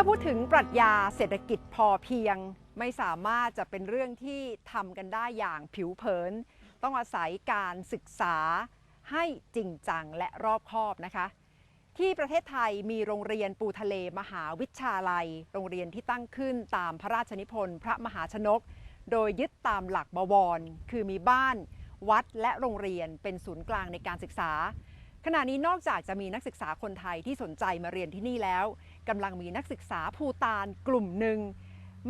มื่อพูดถึงปรัชญาเศรษฐกิจพอเพียงไม่สามารถจะเป็นเรื่องที่ทำกันได้อย่างผิวเผินต้องอาศัยการศึกษาให้จริงจังและรอบคอบนะคะที่ประเทศไทยมีโรงเรียนปูทะเลมหาวิทยาลัยโรงเรียนที่ตั้งขึ้นตามพระราชนิพนธ์พระมหาชนกโดยยึดตามหลักบวรคือมีบ้านวัดและโรงเรียนเป็นศูนย์กลางในการศึกษาขณะนี้นอกจากจะมีนักศึกษาคนไทยที่สนใจมาเรียนที่นี่แล้วกำลังมีนักศึกษาภูฏานกลุ่มหนึ่ง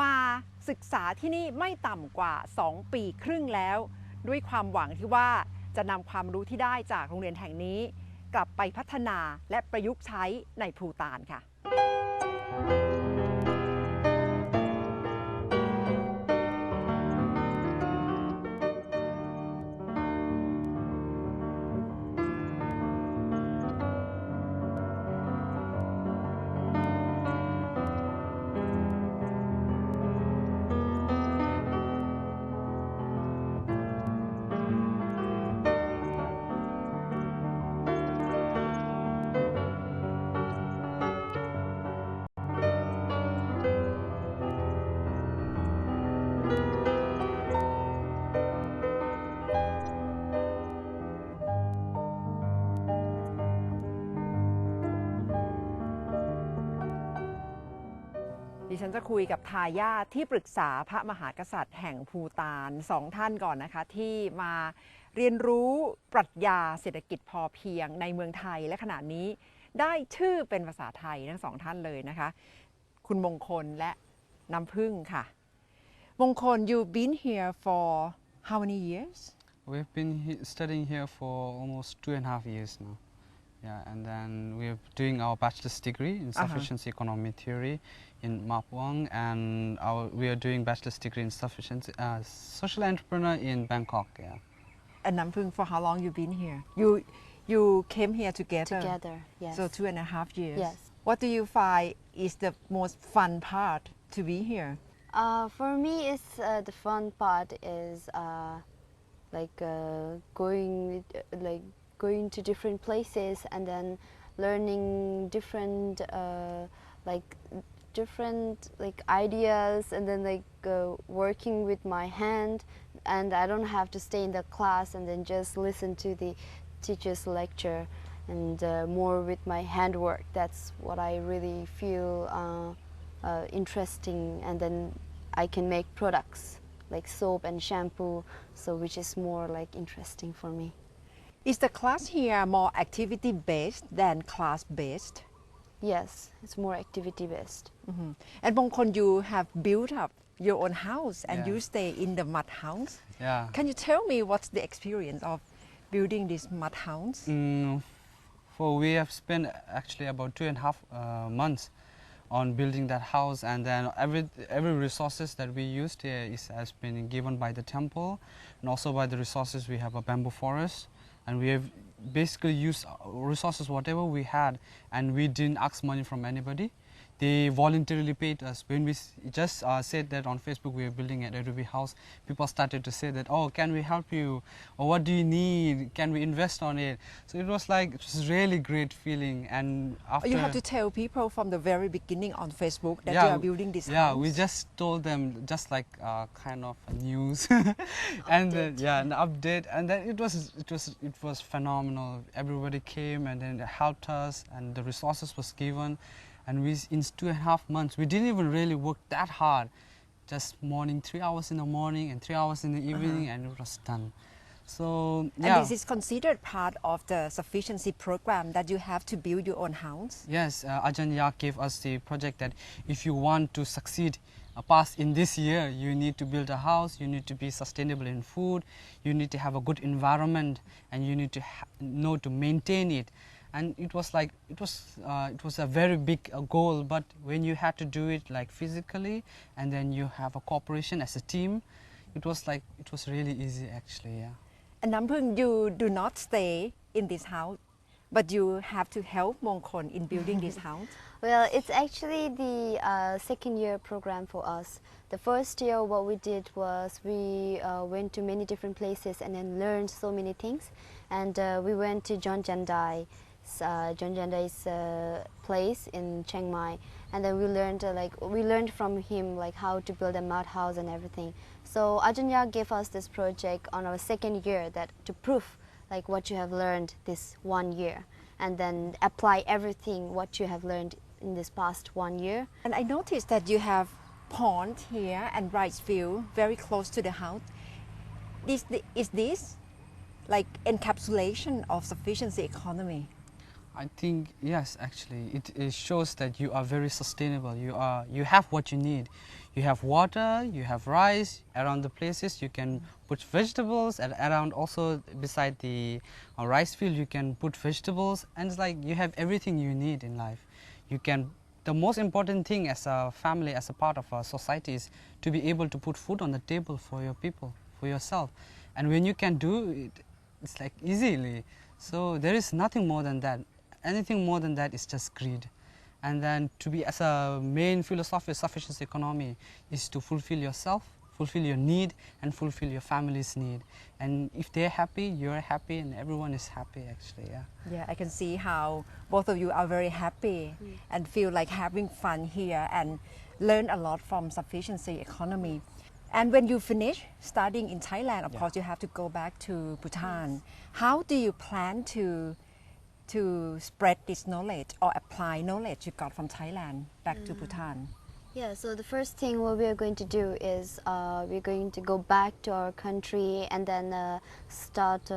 มาศึกษาที่นี่ไม่ต่ำกว่า2 ปีครึ่งแล้วด้วยความหวังที่ว่าจะนำความรู้ที่ได้จากโรงเรียนแห่งนี้กลับไปพัฒนาและประยุกต์ใช้ในภูฏานค่ะดิฉันจะคุยกับทายาทที่ปรึกษาพระมหากษัตริย์แห่งภูฏาน2 ท่านก่อนนะคะที่มาเรียนรู้ปรัชญาเศรษฐกิจพอเพียงในเมืองไทยและขณะนี้ได้ชื่อเป็นภาษาไทยทั้ง2 ท่านเลยนะคะคุณมงคลและน้ำพึ่งค่ะมงคล you've been here for how many years? We've been studying here for almost 2.5 years now. Yeah, and then we're doing our bachelor's degree in Sufficiency Economic Theory in Mapwang, and we are doing bachelor's degree in Sufficiency Social Entrepreneur in Bangkok. Yeah. And Nampung, for how long you been here? You came here together. Together, yes. So 2.5 years. Yes. What do you find is the most fun part to be here? For me, it's the fun part is going to different places and then learning different ideas and then working with my hand, and I don't have to stay in the class and then just listen to the teacher's lecture, and more with my handwork. That's what I really feel interesting, and then I can make products like soap and shampoo, so which is more interesting for me. Is the class here more activity based than class based? Yes, it's more activity based. And Mongkon, you have built up your own house and Yeah. you stay in the mud house. Yeah. Can you tell me what's the experience of building this mud house? We have spent actually about 2.5 months on building that house, and then every resources that we used here has been given by the temple, and also by the resources we have a bamboo forest, and we have basically used resources whatever we had, and we didn't ask money from anybody. They voluntarily paid us. When we just said that on Facebook we are building an Adobe house, people started to say that, oh, can we help you? Or what do you need? Can we invest on it? So it was really great feeling. And after You have to tell people from the very beginning on Facebook that Yeah, you are building this house. Yeah, we just told them just like kind of a news, and an update, and then it was phenomenal. Everybody came and then they helped us, and the resources was given. And in 2.5 months, we didn't even really work that hard. Just 3 hours in the morning and 3 hours in the evening, and it was done. So, yeah. And this is considered part of the sufficiency program that you have to build your own house? Yes, Ajahn Yak gave us the project that if you want to succeed pass in this year, you need to build a house, you need to be sustainable in food, you need to have a good environment, and you need to know to maintain it. And it was a very big goal, but when you had to do it physically, and then you have a cooperation as a team, it was really easy actually. Yeah. And Nampung, you do not stay in this house, but you have to help Mongkon in building this house. Well, it's actually the second year program for us. The first year what we did was we went to many different places and then learned so many things, and we went to John Jandai. John Jandai's place in Chiang Mai, and then we learned from him like how to build a mud house and everything. So Ajanya gave us this project on our second year that to prove like what you have learned this 1 year, and then apply everything what you have learned in this past 1 year. And I noticed that you have pond here and rice field very close to the house. Is this like encapsulation of sufficiency economy? I think yes, actually, it shows that you are very sustainable. You have what you need. You have water, you have rice around the places. You can put vegetables, and around also beside the rice field you can put vegetables, and it's like you have everything you need in life. You can. The most important thing as a family, as a part of our society, is to be able to put food on the table for your people, for yourself. And when you can do it, it's like easily. So there is nothing more than that. Anything more than that is just greed. And then to be as a main philosophy of sufficiency economy is to fulfill yourself, fulfill your need, and fulfill your family's need. And if they're happy, you're happy, and everyone is happy actually, yeah. Yeah, I can see how both of you are very happy and feel like having fun here and learn a lot from sufficiency economy. And when you finish studying in Thailand, of course you have to go back to Bhutan. How do you plan to spread this knowledge or apply knowledge you got from Thailand back to Bhutan? Yeah, so the first thing what we are going to do is we're going to go back to our country and then start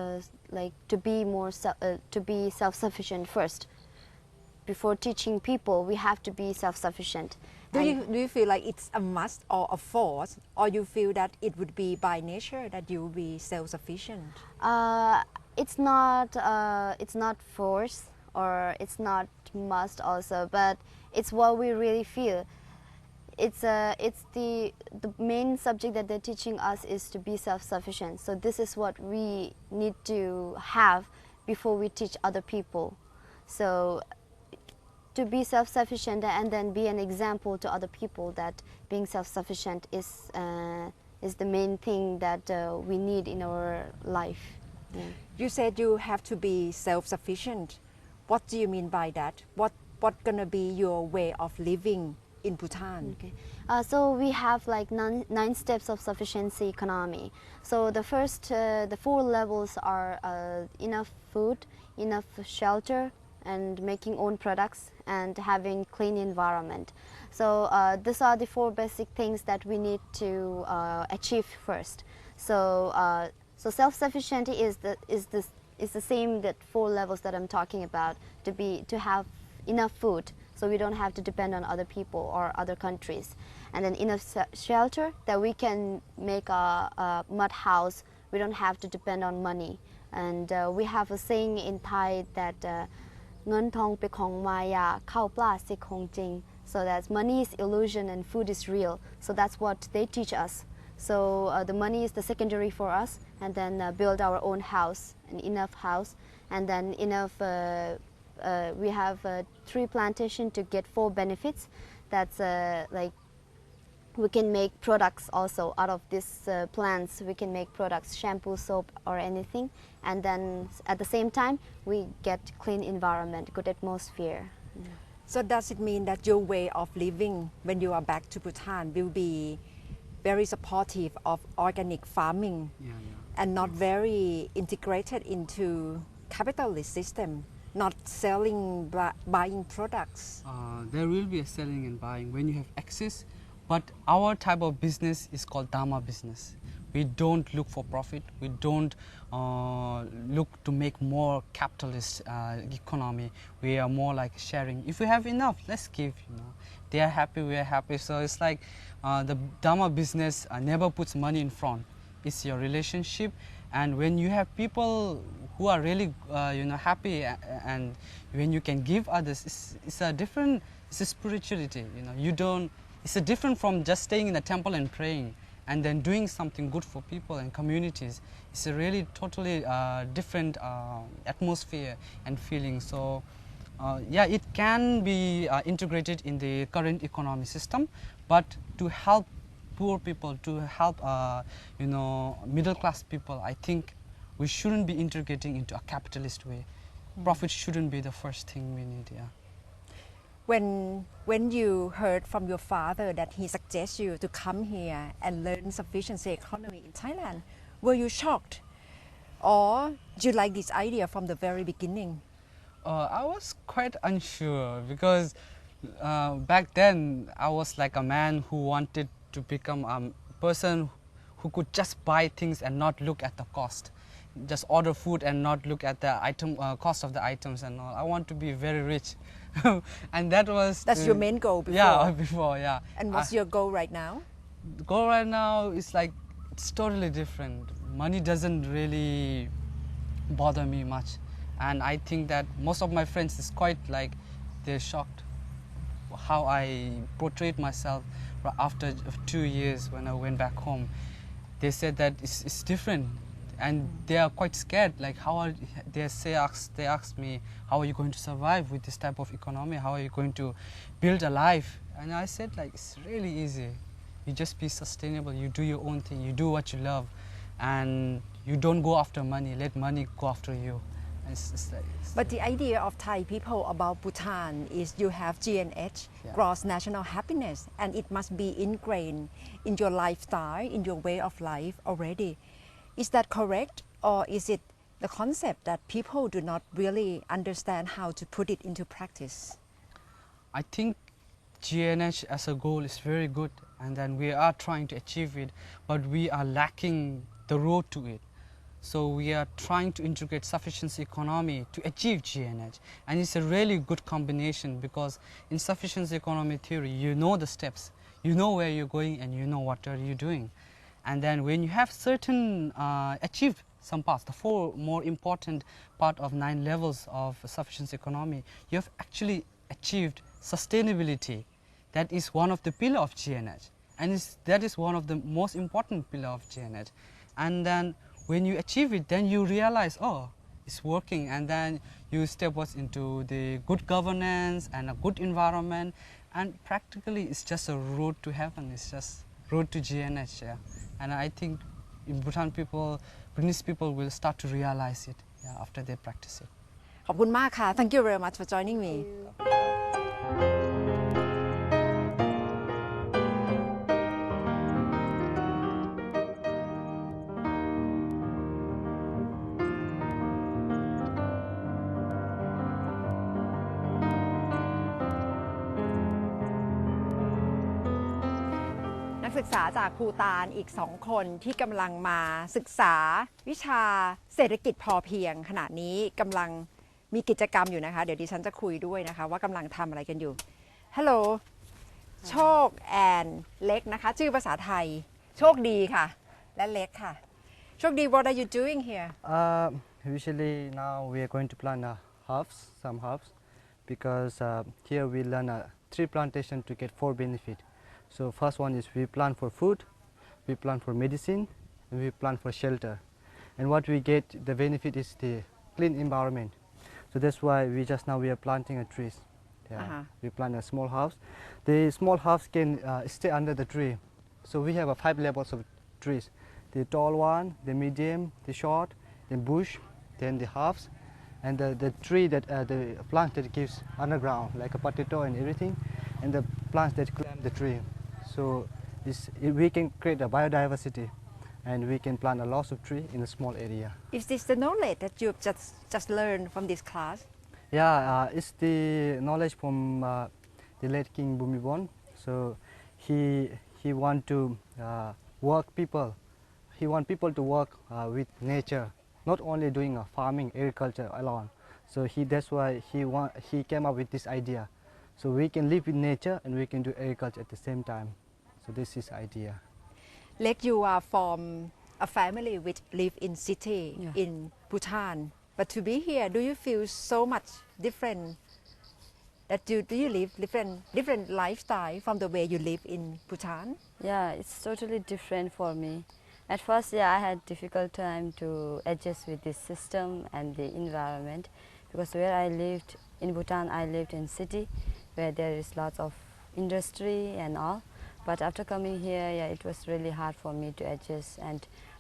like to be self-sufficient first. Before teaching people, we have to be self-sufficient. Do you feel like it's a must or a force, or you feel that it would be by nature that you will be self-sufficient? It's not force or it's not must also, but it's what we really feel. It's the main subject that they're teaching us is to be self-sufficient. So this is what we need to have before we teach other people. So to be self-sufficient and then be an example to other people that being self-sufficient is the main thing that we need in our life. Yeah. You said you have to be self-sufficient. What do you mean by that? What gonna be your way of living in Bhutan? Okay. So we have like nine steps of sufficiency economy. So the first, the 4 levels are enough food, enough shelter, and making own products, and having clean environment. So these are the 4 basic things that we need to achieve first. So so self-sufficiency is the same that 4 levels that I'm talking about, to have enough food, so we don't have to depend on other people or other countries, and then enough shelter that we can make a mud house. We don't have to depend on money, and we have a saying in Thai that เงินทองเป็นของมายาข้าวปลาสิของจริง so that's money is illusion and food is real. So that's what they teach us. So the money is the secondary for us, and then build our own house, an enough house, and then enough. We have 3 plantation to get 4 benefits. That's like we can make products also out of these plants. We can make products, shampoo, soap, or anything, and then at the same time we get clean environment, good atmosphere. Yeah. So does it mean that your way of living when you are back to Bhutan will be very supportive of organic farming and not very integrated into capitalist system, not selling, buying products? There will be a selling and buying when you have access, but our type of business is called Dharma business. We don't look for profit. We don't look to make more capitalist economy. We are more like sharing. If we have enough, let's give. You know, they are happy, we are happy. So it's like the Dharma business never puts money in front. It's your relationship, and when you have people who are really happy, and when you can give others, it's a different. It's a spirituality. You know, you don't. It's a different from just staying in the temple and praying, and then doing something good for people and communities. It's a really totally different atmosphere and feeling. So yeah, it can be integrated in the current economic system, but to help poor people, to help middle class people, I think we shouldn't be integrating into a capitalist way. Profit shouldn't be the first thing we need. Yeah. when you heard from your father that he suggests you to come here and learn sufficiency economy in Thailand, were you shocked, or did you like this idea from the very beginning? I was quite unsure because back then I was like a man who wanted to become a person who could just buy things and not look at the cost. Just order food and not look at the item cost of the items and all. I want to be very rich, and that was That's your main goal before. Yeah, before yeah. And what's your goal right now? The goal right now is like it's totally different. Money doesn't really bother me much, and I think that most of my friends is quite like they're shocked how I portrayed myself after 2 years when I went back home. They said that it's different. And they are quite scared, like how are they asked me, how are you going to survive with this type of economy? How are you going to build a life? And I said like, it's really easy. You just be sustainable, you do your own thing, you do what you love, and you don't go after money, let money go after you. But the idea of Thai people about Bhutan is you have GNH, gross national happiness, and it must be ingrained in your lifestyle, in your way of life already. Is that correct, or is it the concept that people do not really understand how to put it into practice? I think GNH as a goal is very good, and then we are trying to achieve it, but we are lacking the road to it. So we are trying to integrate sufficiency economy to achieve GNH, and it's a really good combination because in sufficiency economy theory, you know the steps, you know where you're going, and you know what are you doing. And then when you have certain achieved some parts, the 4 more important part of 9 levels of sufficiency economy, you have actually achieved sustainability. That is one of the pillar of GNH, and that is one of the most important pillar of GNH. And then when you achieve it, then you realize, oh, it's working, and then you step into the good governance and a good environment, and practically it's just a road to heaven. It's just road to GNH, yeah. And I think in Bhutanese people will start to realize it after they practice it. ขอบคุณมากค่ะ Thank you very much for joining me. นักศึกษาจากภูฏานอีก2 คนที่กำลังมาศึกษาวิชาเศรษฐกิจพอเพียงขณะนี้กำลังมีกิจกรรมอยู่นะคะเดี๋ยวดิฉันจะคุยด้วยนะคะว่ากำลังทำอะไรกันอยู่ Hello โชคแอนเล็กนะคะชื่อภาษาไทยโชคดีค่ะและเล็กค่ะโชคดี What are you doing here? Usually now we are going to plant some herbs because here we learn 3 plantation to get 4 benefit. So first one is we plant for food, we plant for medicine, and we plant for shelter. And what we get, the benefit is the clean environment. So that's why we are planting a trees. We plant a small house. The small house can stay under the tree. So we have 5 levels of trees. The tall one, the medium, the short, then bush, then the halves, and the tree that the plant that gives underground like a potato and everything, and the plants that climb the tree. So we can create a biodiversity, and we can plant a lot of trees in a small area. Is this the knowledge that you've just learned from this class? Yeah, it's the knowledge from the late King Bhumibol. So he want to work people. He want people to work with nature, not only doing farming, agriculture alone. So that's why he came up with this idea. So we can live with nature and we can do agriculture at the same time. So this is his idea. Like you are from a family which live in city in Bhutan, but to be here, do you feel so much different? That do you live different lifestyle from the way you live in Bhutan? Yeah, it's totally different for me. At first, I had difficult time to adjust with this system and the environment, because where I lived in Bhutan, I lived in city where there is lots of industry and all. But after coming here, it was really hard for me to adjust.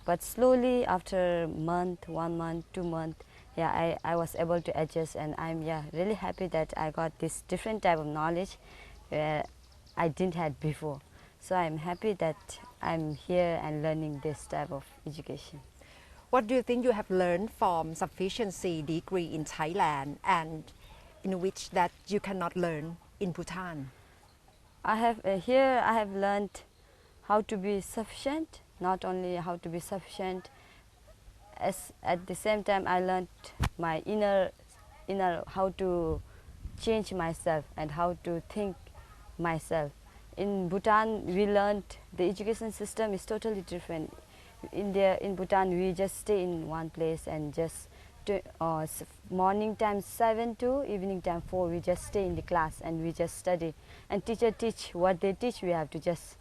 But slowly, after 1 month, 2 months, yeah, I was able to adjust, and I'm really happy that I got this different type of knowledge where I didn't had before. So I'm happy that I'm here and learning this type of education. What do you think you have learned from sufficiency degree in Thailand and in which that you cannot learn in Bhutan? I have here I have learned how to be sufficient, not only how to be sufficient, as at the same time I learned my inner how to change myself and how to think myself. In Bhutan we learned the education system is totally different. In Bhutan we just stay in one place and just morning time 7 to evening time 4 we just stay in the class and we just study, and teacher teach what they teach, we have to just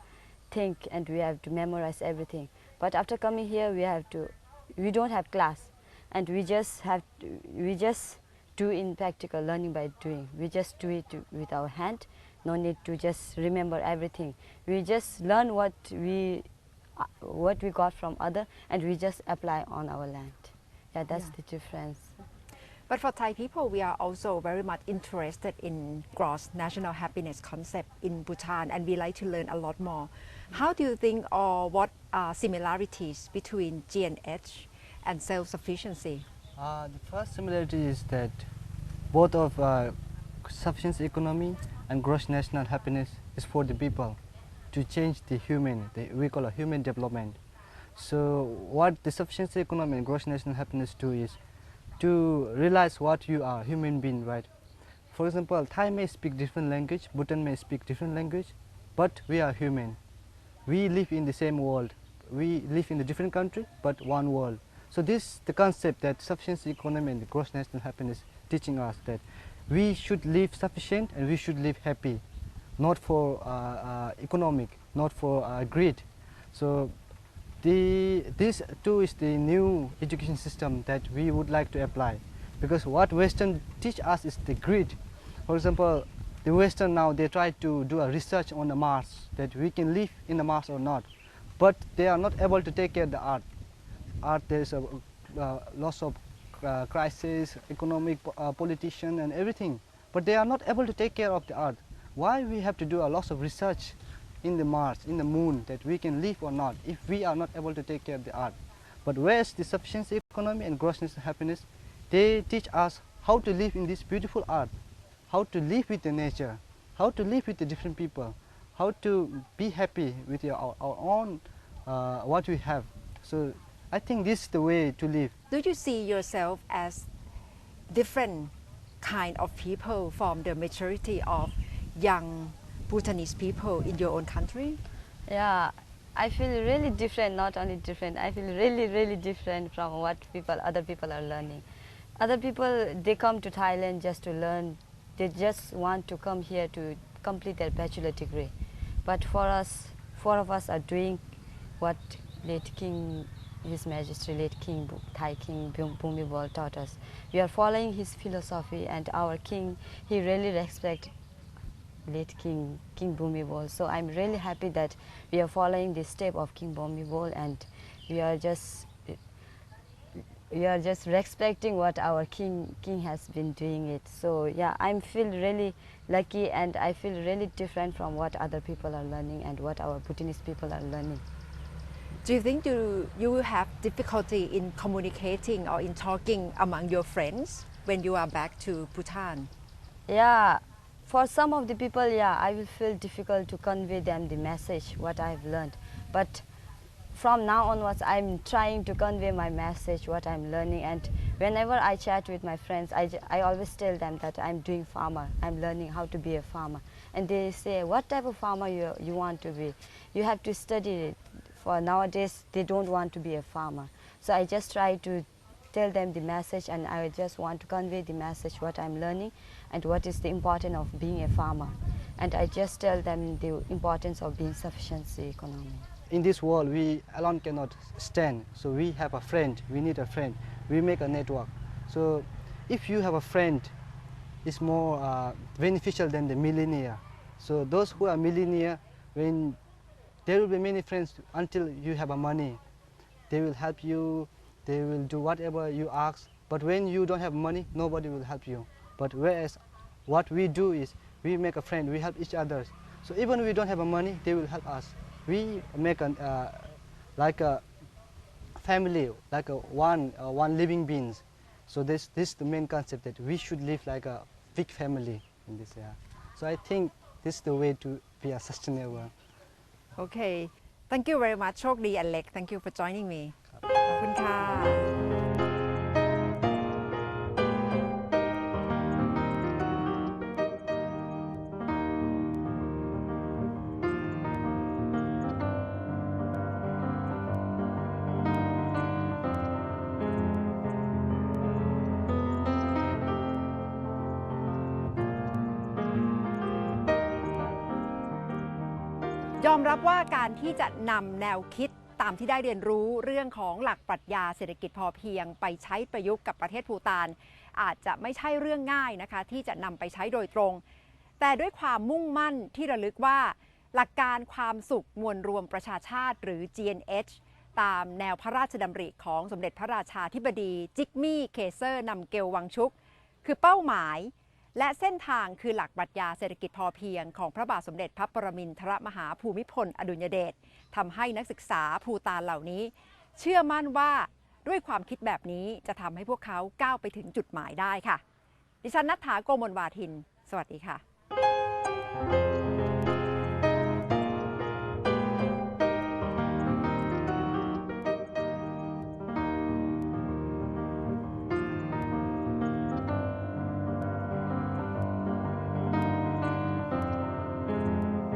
think and we have to memorize everything. But after coming here we don't have class, and we just do in practical learning by doing. We just do it with our hand, no need to just remember everything. We just learn what we got from other, and we just apply on our land. Yeah, that's the difference. But for Thai people, we are also very much interested in gross national happiness concept in Bhutan, and we like to learn a lot more. How do you think, or what are similarities between GNH and self-sufficiency? The first similarity is that both of sufficiency economy and gross national happiness is for the people to change the human, we call it human development. So what the sufficiency economy and gross national happiness do is to realize what you are, human being, right? For example, Thai may speak different language, Bhutan may speak different language, but we are human. We live in the same world. We live in a different country, but one world. So this the concept that sufficiency economy and the gross national happiness teaching us that we should live sufficient and we should live happy, not for economic, not for greed. So this too is the new education system that we would like to apply, because what Western teach us is the greed. For example, the Western now they try to do a research on the Mars, that we can live in the Mars or not, but they are not able to take care of the Earth. There is a loss of crisis, economic, politician and everything, but they are not able to take care of the Earth. Why we have to do a lot of research in the Mars, in the moon, that we can live or not if we are not able to take care of the Earth? But whereas the sufficiency economy and gross national happiness, they teach us how to live in this beautiful Earth, how to live with the nature, how to live with the different people, how to be happy with our own what we have. So I think this is the way to live. Do you see yourself as different kind of people from the majority of young Bhutanese people in your own country? Yeah, I feel really different, not only different, I feel really, really different from what other people are learning. Other people, they come to Thailand just to learn, they just want to come here to complete their bachelor degree. But for us, 4 of us are doing what late King, His Majesty late King, Thai King Bhumibol taught us. We are following his philosophy, and our king, he really respects late King Bhumibol. So I'm really happy that we are following the step of King Bhumibol, and we are just respecting what our king has been doing it. So yeah, I feel really lucky, and I feel really different from what other people are learning and what our Bhutanese people are learning. Do you think you will have difficulty in communicating or in talking among your friends when you are back to Bhutan? Yeah, for some of the people, yeah, I will feel difficult to convey them the message, what I've learned. But from now onwards, I'm trying to convey my message, what I'm learning. And whenever I chat with my friends, I always tell them that I'm doing farmer. I'm learning how to be a farmer. And they say, what type of farmer you want to be? You have to study it. For nowadays, they don't want to be a farmer. So I just try to tell them the message, and I just want to convey the message, what I'm learning and what is the importance of being a farmer. And I just tell them the importance of being sufficiency economy. In this world, we alone cannot stand. So we have a friend, we need a friend. We make a network. So if you have a friend, it's more beneficial than the millionaire. So those who are millionaire, when there will be many friends until you have a money. They will help you, they will do whatever you ask, But when you don't have money, nobody will help you. But whereas what we do is we make a friend, we help each other. So even we don't have money, they will help us. We make like a family, like one living beings. So this is the main concept that we should live like a big family in this area. So I think this is the way to be a sustainable. Okay thank you very much โชคดี Alex thank you for joining me ขอบคุณค่ะ ยอมรับว่าการที่จะนำแนวคิดตามที่ได้เรียนรู้เรื่องของหลักปรัชญาเศรษฐกิจพอเพียงไปใช้ประยุกต์กับประเทศภูฏานอาจจะไม่ใช่เรื่องง่ายนะคะที่จะนำไปใช้โดยตรง แต่ด้วยความมุ่งมั่นที่ระลึกว่าหลักการความสุขมวลรวมประชาชาติหรือ GNH ตามแนวพระราชดำริของสมเด็จพระราชาธิบดีจิกมี่เคเซอร์นำเกลวังชุกคือเป้าหมายและเส้นทางคือหลักปรัชญาเศรษฐกิจพอเพียงของพระบาทสมเด็จพระปรมินทรมหาภูมิพลอดุลยเดชทำให้นักศึกษาภูฏานเหล่านี้เชื่อมั่นว่าด้วยความคิดแบบนี้จะทำให้พวกเขาก้าวไปถึงจุดหมายได้ค่ะดิฉันณัฐฐา โกมลวาทินสวัสดีค่ะ